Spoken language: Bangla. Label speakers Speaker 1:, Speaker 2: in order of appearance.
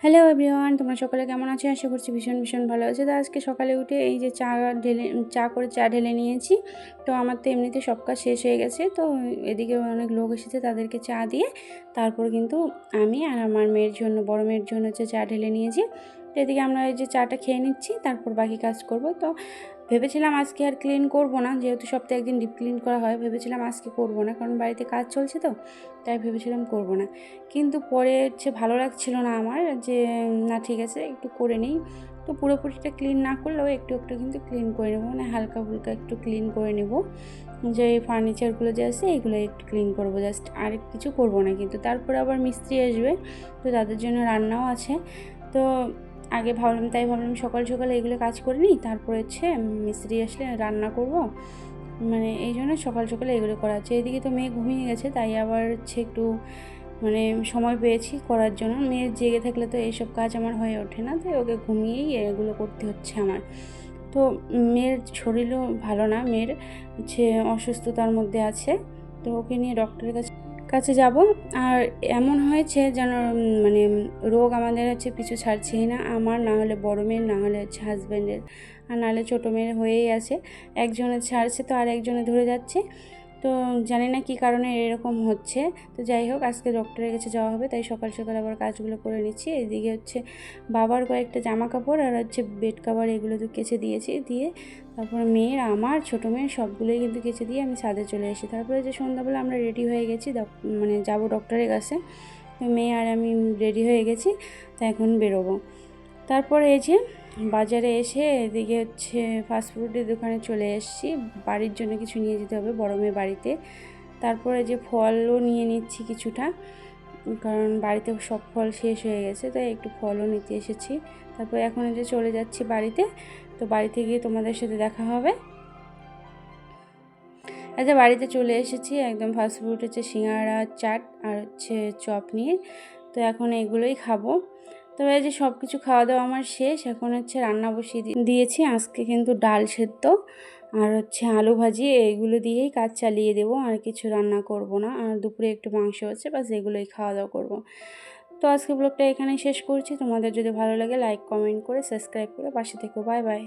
Speaker 1: হ্যালো এভরিওয়ান, তোমরা সকলে কেমন আছো? আশা করছি ভীষণ ভালো আছে। তো আজকে সকালে উঠে এই যে চা ঢেলে নিয়েছি। তো আমার তো এমনিতে সব কাজ শেষ হয়ে গেছে। তো এদিকে অনেক লোক এসেছে, তাদেরকে চা দিয়ে তারপর কিন্তু আমি আর আমার মেয়ের জন্য, বড় মেয়ের জন্য হচ্ছে চা ঢেলে নিয়েছি। তো এদিকে আমরা এই যে চাটা খেয়ে নিচ্ছি, তারপর বাকি কাজ করব। তো ভেবেছিলাম আজকে আর ক্লিন করব না, যেহেতু সপ্তাহে একদিন ডিপ ক্লিন করা হয়। ভেবেছিলাম আজকে করব না, কারণ বাড়িতে কাজ চলছে, তো তাই ভেবেছিলাম করব না। কিন্তু পরে হচ্ছে ভালো লাগছিল না আমার, যে না ঠিক আছে একটু করে নিই। তো পুরোপুরিটা ক্লিন না করলেও একটু একটু কিন্তু ক্লিন করে নেবো, মানে হালকা ফুলকা একটু ক্লিন করে নেব। যে ফার্নিচারগুলো যে আছে এগুলো একটু ক্লিন করবো জাস্ট, আর কিছু করব না। কিন্তু তারপরে আবার মিস্ত্রি আসবে, তো তাদের জন্য রান্নাও আছে। তো আগে ভাবলাম সকাল সকাল এগুলো কাজ করে নিই, তারপরে হচ্ছে মিস্ত্রি আসলে রান্না করব। মানে এই জন্য সকাল সকালে এগুলো করা হচ্ছে। এদিকে তো মেয়ে ঘুমিয়ে গেছে, তাই আবার হচ্ছে একটু মানে সময় পেয়েছি করার জন্য। মেয়ে জেগে থাকলে তো এইসব কাজ আমার হয়ে ওঠে না, তাই ওকে ঘুমিয়েই এগুলো করতে হচ্ছে আমার। তো মেয়ের শরীরও ভালো না, মেয়ের হচ্ছে অসুস্থতার মধ্যে আছে। তো ওকে নিয়ে ডক্টরের কাছে যাব। আর এমন হয়েছে যেন মানে রোগ আমাদের হচ্ছে পিছু ছাড়ছেই না, আমার না হলে বড় মেয়ের, না হলে হচ্ছে হাজব্যান্ডের, আর নাহলে ছোটো মেয়ের হয়েই আছে। একজনের ছাড়ছে তো আর একজনে ধরে যাচ্ছে। তো জানি না কী কারণে এরকম হচ্ছে। তো যাই হোক, আজকে ডক্টরের কাছে যাওয়া হবে, তাই সকাল সকাল আবার কাজগুলো করে নিচ্ছি। এদিকে হচ্ছে বাবার কয়েকটা জামা কাপড় আর হচ্ছে বেড কাভার, এগুলো তো কেচে দিয়েছি। দিয়ে তারপরে মেয়ের, আমার, ছোটো মেয়ের সবগুলোই কিন্তু কেচে দিয়ে আমি ছাদে চলে এসেছি। তারপরে যে সন্ধ্যাবেলা আমরা রেডি হয়ে গেছি, মানে যাব ডক্টরের কাছে। তো মেয়ে আর আমি রেডি হয়ে গেছি, তো এখন বেরোবো। তারপরে এই যে বাজারে এসে এদিকে হচ্ছে ফাস্টফুডের দোকানে চলে এসেছি, বাড়ির জন্য কিছু নিয়ে যেতে হবে বড় মেয়ে বাড়িতে। তারপরে যে ফলও নিয়ে নিচ্ছি কিছুটা, কারণ বাড়িতে সব ফল শেষ হয়ে গেছে, তাই একটু ফলও নিতে এসেছি। তারপর এখন যে চলে যাচ্ছি বাড়িতে। তো বাড়িতে গিয়ে তোমাদের সাথে দেখা হবে। আচ্ছা, বাড়িতে চলে এসেছি, একদম ফাস্টফুড হচ্ছে সিঙ্গাড়া, চাট আর হচ্ছে চপ নিয়ে। তো এখন এগুলোই খাবো। তো এই যে সব কিছু খাওয়া দাওয়া আমার শেষ, এখন হচ্ছে রান্না বসিয়ে দিয়েছি। আজকে কিন্তু ডাল সেদ্ধ আর হচ্ছে আলু ভাজি, এইগুলো দিয়েই কাজ চালিয়ে দেবো, আর কিছু রান্না করব না। আর দুপুরে একটু মাংস আছে, বাস এগুলোই খাওয়া দাওয়া করব। তো আজকে ব্লগটা এখানেই শেষ করছি। তোমাদের যদি ভালো লাগে লাইক কমেন্ট করে সাবস্ক্রাইব করে পাশে থেকো। Bye bye.